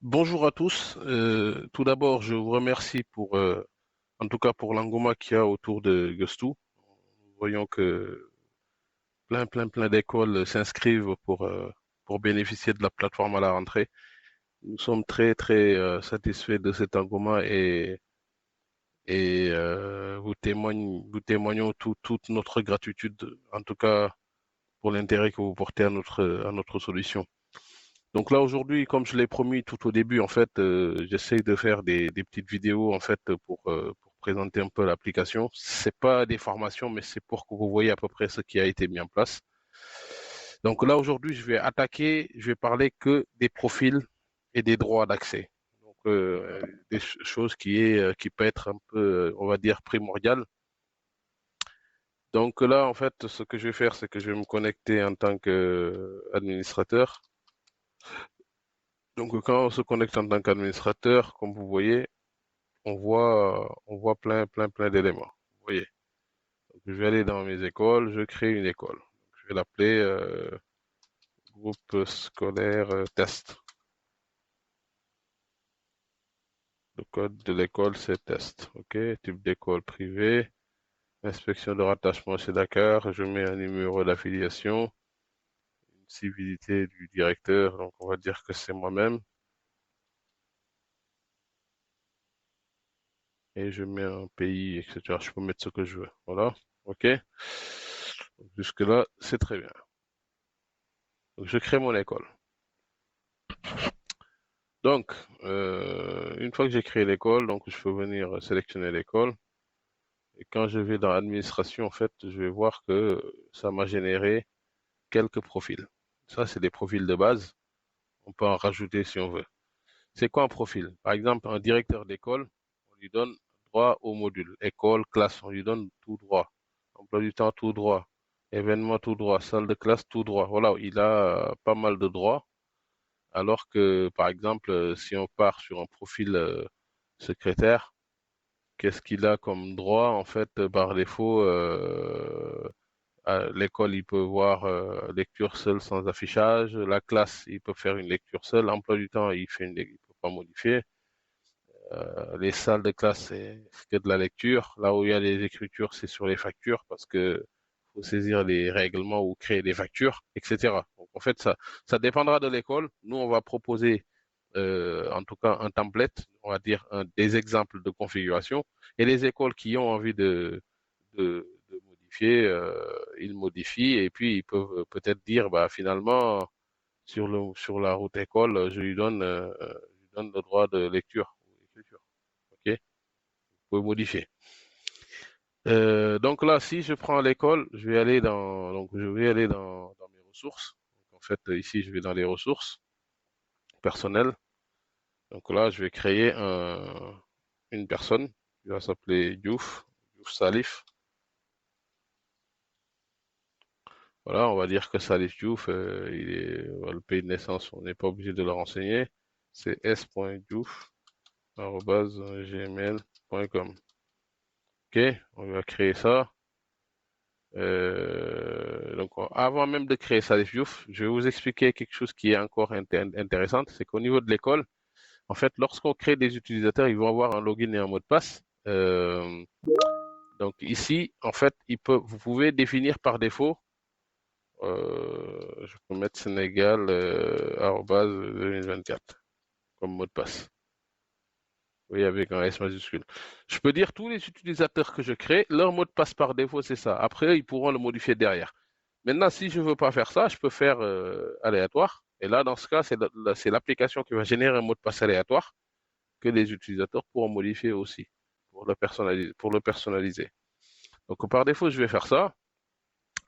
Bonjour à tous. Tout d'abord, je vous remercie en tout cas pour l'engouement qu'il y a autour de Gustu. Nous voyons que plein d'écoles s'inscrivent pour bénéficier de la plateforme à la rentrée. Nous sommes très satisfaits de cet engouement et vous témoignons toute notre gratitude, en tout cas pour l'intérêt que vous portez à notre solution. Donc là aujourd'hui, comme je l'ai promis tout au début, en fait, j'essaye de faire des petites vidéos en fait pour présenter un peu l'application. C'est pas des formations, mais c'est pour que vous voyez à peu près ce qui a été mis en place. Donc là aujourd'hui, je vais parler que des profils et des droits d'accès. Donc choses qui peut être un peu, on va dire, primordiales. Donc là, en fait, ce que je vais faire, c'est que je vais me connecter en tant qu'administrateur. Donc quand on se connecte en tant qu'administrateur, comme vous voyez, on voit plein d'éléments. Vous voyez. Donc, je vais aller dans mes écoles, je crée une école. Donc, je vais l'appeler groupe scolaire test. Le code de l'école, c'est test. OK. Type d'école privée. Inspection de rattachement chez Dakar. Je mets un numéro d'affiliation. Une civilité du directeur. Donc, on va dire que c'est moi-même. Et je mets un pays, etc. Je peux mettre ce que je veux. Voilà. OK. Jusque-là, c'est très bien. Donc, je crée mon école. Donc, une fois que j'ai créé l'école, donc je peux venir sélectionner l'école. Et quand je vais dans l'administration, en fait, je vais voir que ça m'a généré quelques profils. Ça, c'est des profils de base. On peut en rajouter si on veut. C'est quoi un profil? Par exemple, un directeur d'école, on lui donne droit au module. École, classe, on lui donne tout droit. Emploi du temps, tout droit. Événement, tout droit. Salle de classe, tout droit. Voilà, il a pas mal de droits. Alors que, par exemple, si on part sur un profil secrétaire, qu'est-ce qu'il a comme droit? En fait, par défaut, à l'école, il peut voir lecture seule sans affichage. La classe, il peut faire une lecture seule. Emploi du temps, il peut pas modifier. Les salles de classe, c'est que de la lecture. Là où il y a les écritures, c'est sur les factures parce que faut saisir les règlements ou créer des factures, etc. Donc, en fait, ça dépendra de l'école. Nous, on va proposer en tout cas un template, on va dire des exemples de configuration. Et les écoles qui ont envie de modifier, ils modifient et puis ils peuvent peut-être dire, bah, finalement, sur la route école, je lui donne le droit de lecture ou d'écriture. OK? Vous pouvez modifier. Donc là, si je prends l'école, je vais aller dans mes ressources. Donc, en fait, ici, je vais dans les ressources personnelles. Donc là, je vais créer une personne qui va s'appeler Diouf Salif. Voilà, on va dire que Salif Diouf, le pays de naissance, on n'est pas obligé de le renseigner. C'est s.diouf@gmail.com. OK, on va créer ça. Donc, avant même de créer Salif Diouf, je vais vous expliquer quelque chose qui est encore intéressant. C'est qu'au niveau de l'école, en fait, lorsqu'on crée des utilisateurs, ils vont avoir un login et un mot de passe. Donc ici, en fait, vous pouvez définir par défaut, je peux mettre Sénégal arobase 2024 comme mot de passe. Oui, avec un S majuscule. Je peux dire tous les utilisateurs que je crée, leur mot de passe par défaut, c'est ça. Après, ils pourront le modifier derrière. Maintenant, si je veux pas faire ça, je peux faire aléatoire. Et là, dans ce cas, c'est l'application qui va générer un mot de passe aléatoire que les utilisateurs pourront modifier aussi pour le personnaliser. Donc, par défaut, je vais faire ça.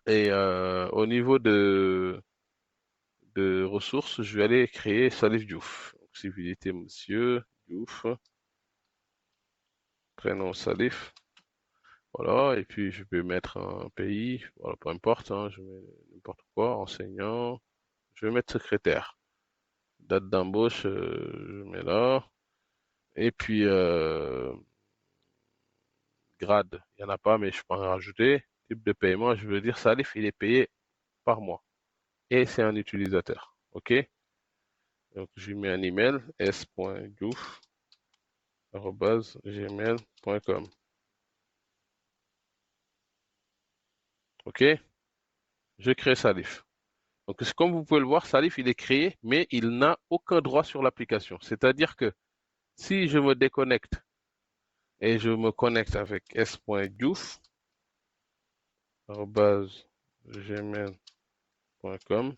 Et au niveau de ressources, je vais aller créer Salif Diouf. Donc, civilité, monsieur Diouf, prénom Salif. Voilà, et puis je vais mettre un pays, voilà, peu importe, hein, je mets n'importe quoi, enseignant, je vais mettre secrétaire. Date d'embauche, je mets là. Et puis, grade, il n'y en a pas, mais je peux en rajouter. Type de paiement, je veux dire Salif, il est payé par mois. Et c'est un utilisateur. OK? Donc, je lui mets un email, s.diouf@gmail.com. OK? Je crée Salif. Donc, comme vous pouvez le voir, Salif, il est créé, mais il n'a aucun droit sur l'application. C'est-à-dire que si je me déconnecte et je me connecte avec s.diouf@gmail.com,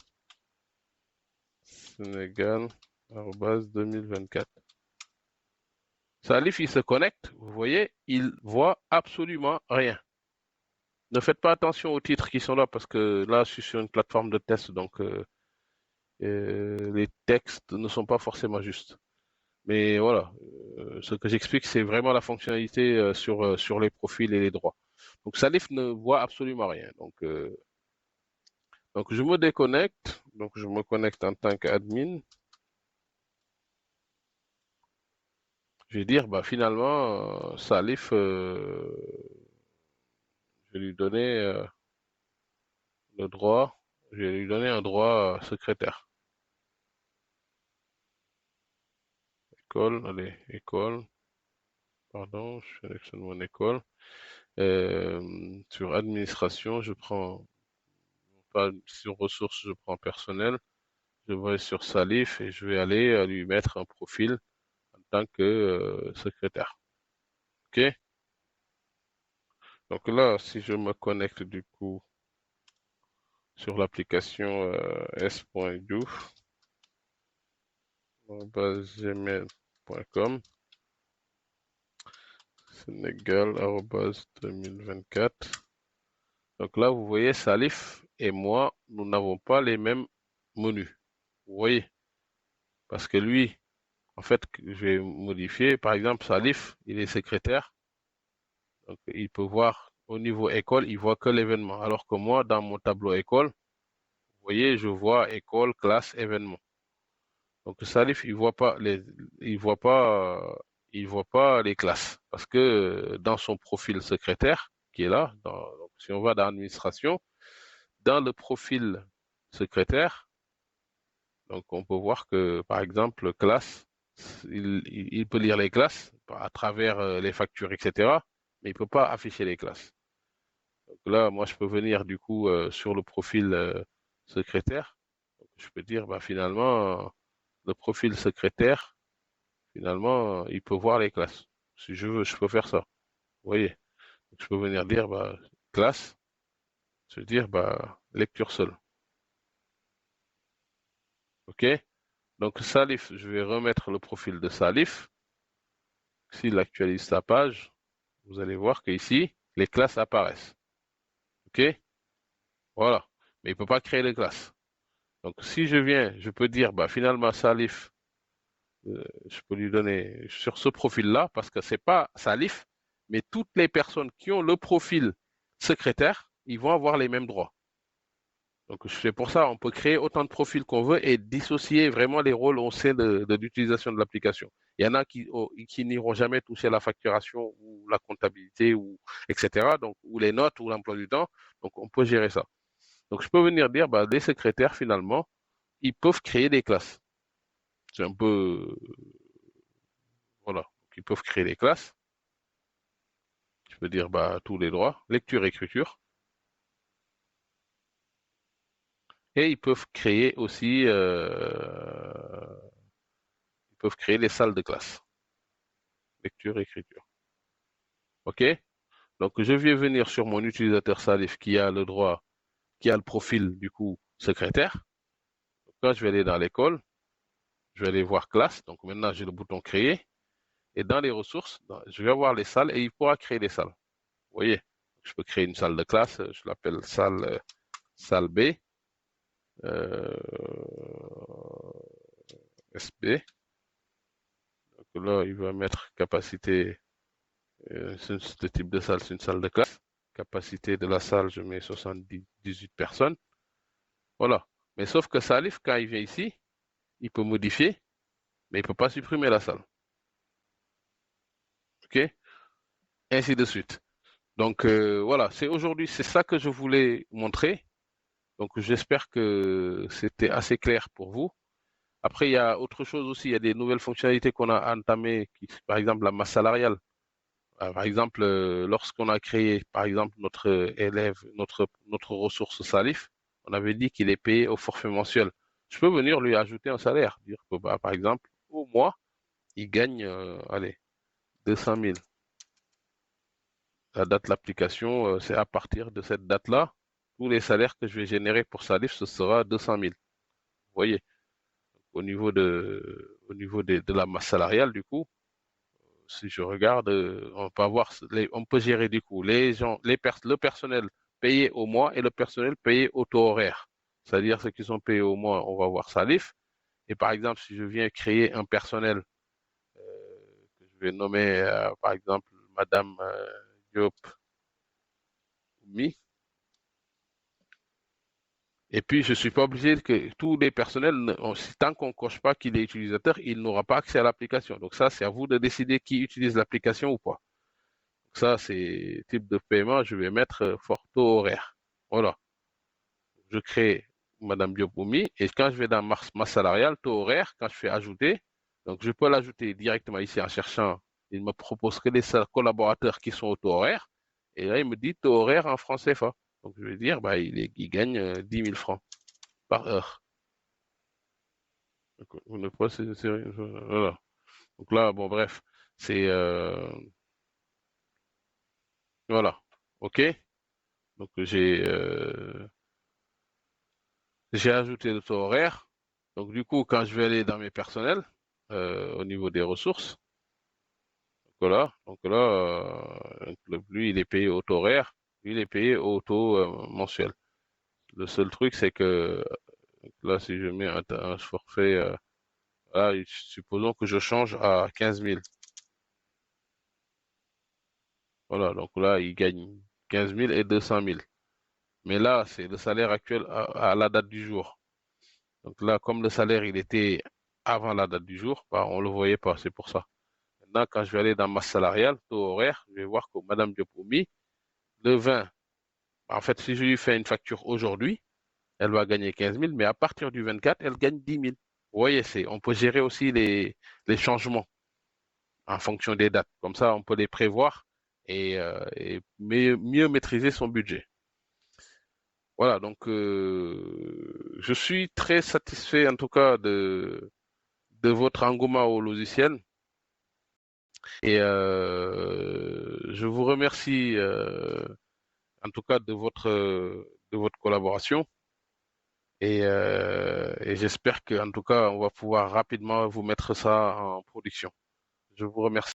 Sénégal@2024. Salif, il se connecte, vous voyez, il voit absolument rien. Ne faites pas attention aux titres qui sont là parce que là, je suis sur une plateforme de test, donc les textes ne sont pas forcément justes. Mais voilà, ce que j'explique, c'est vraiment la fonctionnalité sur les profils et les droits. Donc Salif ne voit absolument rien. Donc je me déconnecte, donc je me connecte en tant qu'admin. Je vais dire, bah finalement, Salif, je vais lui donner le droit, je vais lui donner un droit secrétaire. École, allez, école, pardon, je sélectionne mon école. Sur administration, je prends pas sur ressources, je prends personnel. Je vais sur Salif et je vais aller lui mettre un profil en tant que secrétaire. OK? Donc là, si je me connecte du coup sur l'application s.diouf@gmail.com, Sénégal@2024. Donc là, vous voyez, Salif et moi, nous n'avons pas les mêmes menus. Vous voyez? Parce que lui, en fait, je vais modifier. Par exemple, Salif, il est secrétaire. Donc, il peut voir au niveau école, il voit que l'événement. Alors que moi, dans mon tableau école, vous voyez, je vois école, classe, événement. Donc, Salif, il voit pas, il voit pas les classes. Parce que dans son profil secrétaire, qui est là, donc, si on va dans l'administration, dans le profil secrétaire, donc on peut voir que, par exemple, classe, il peut lire les classes à travers les factures, etc. Mais il peut pas afficher les classes. Donc là, moi, je peux venir du coup sur le profil secrétaire. Donc, je peux dire, bah, finalement, le profil secrétaire, finalement, il peut voir les classes. Si je veux, je peux faire ça. Vous voyez? Donc, je peux venir dire, bah, classe, je veux dire, bah, lecture seule. OK? Donc, Salif, je vais remettre le profil de Salif. S'il actualise sa page, vous allez voir qu'ici, les classes apparaissent. OK? Voilà. Mais il ne peut pas créer les classes. Donc, si je viens, je peux dire, bah, finalement, Salif, je peux lui donner sur ce profil-là, parce que c'est pas Salif, mais toutes les personnes qui ont le profil secrétaire, ils vont avoir les mêmes droits. Donc, c'est pour ça on peut créer autant de profils qu'on veut et dissocier vraiment les rôles au sein de l'utilisation de l'application. Il y en a qui n'iront jamais toucher la facturation ou la comptabilité ou etc. Donc, ou les notes ou l'emploi du temps. Donc, on peut gérer ça. Donc, je peux venir dire, bah, les secrétaires, finalement, ils peuvent créer des classes. C'est un peu, voilà. Donc, ils peuvent créer des classes. Je peux dire, bah, tous les droits, lecture, écriture. Et ils peuvent créer aussi, ils peuvent créer les salles de classe. Lecture, écriture. OK? Donc, je vais venir sur mon utilisateur Salif qui a le droit, qui a le profil, du coup, secrétaire. Donc là, je vais aller dans l'école. Je vais aller voir classe. Donc, maintenant, j'ai le bouton créer. Et dans les ressources, je vais avoir les salles et il pourra créer des salles. Vous voyez? Je peux créer une salle de classe. Je l'appelle salle B. Euh, SB. Donc là, il va mettre capacité, ce type de salle, c'est une salle de classe. Capacité de la salle, je mets 78 personnes. Voilà. Mais sauf que Salif, quand il vient ici, il peut modifier, mais il ne peut pas supprimer la salle. OK? Ainsi de suite. Donc voilà, c'est aujourd'hui, c'est ça que je voulais montrer. Donc j'espère que c'était assez clair pour vous. Après, il y a autre chose aussi, il y a des nouvelles fonctionnalités qu'on a entamées, par exemple la masse salariale. Par exemple, lorsqu'on a créé, par exemple, notre élève, notre ressource Salif, on avait dit qu'il est payé au forfait mensuel. Je peux venir lui ajouter un salaire, dire que, bah, par exemple, au mois, il gagne, allez, 200 000. La date de l'application, c'est à partir de cette date-là, tous les salaires que je vais générer pour Salif, ce sera 200 000. Vous voyez, au niveau de la masse salariale, du coup, si je regarde, on peut avoir, on peut gérer du coup les gens, le personnel payé au mois et le personnel payé au taux horaire. C'est-à-dire ceux qui sont payés au mois, on va voir Salif. Et par exemple, si je viens créer un personnel que je vais nommer, par exemple, Madame Diop Mi, et puis je suis pas obligé que tous les personnels, tant qu'on coche pas qu'il est utilisateur, il n'aura pas accès à l'application. Donc ça, c'est à vous de décider qui utilise l'application ou pas. Ça, c'est type de paiement, je vais mettre taux horaire. Voilà. Je crée Madame Biopoumi et quand je vais dans ma salariale, taux horaire, quand je fais ajouter, donc je peux l'ajouter directement ici en cherchant. Il me propose que les collaborateurs qui sont au taux horaire. Et là, il me dit taux horaire en francs CFA. Donc je vais dire, bah, il gagne 10 000 francs par heure. Donc, vous ne pas, voilà. Donc là, bon, bref, c'est voilà. OK? Donc j'ai ajouté le taux horaire. Donc, du coup, quand je vais aller dans mes personnels, au niveau des ressources, donc là, lui, il est payé au taux horaire, lui, il est payé au taux mensuel. Le seul truc, c'est que là, si je mets un forfait, là, supposons que je change à 15 000. Voilà, donc là, il gagne 15 000 et 200 000. Mais là, c'est le salaire actuel à la date du jour. Donc là, comme le salaire, il était avant la date du jour, bah, on le voyait pas, c'est pour ça. Maintenant, quand je vais aller dans masse salariale, taux horaire, je vais voir que Madame Diopomi, le 20, en fait, si je lui fais une facture aujourd'hui, elle va gagner 15 000, mais à partir du 24, elle gagne 10 000. Vous voyez, on peut gérer aussi les changements en fonction des dates. Comme ça, on peut les prévoir et mieux maîtriser son budget. Voilà, donc je suis très satisfait en tout cas de votre engouement au logiciel. Et je vous remercie en tout cas de votre collaboration. Et j'espère qu'en tout cas, on va pouvoir rapidement vous mettre ça en production. Je vous remercie.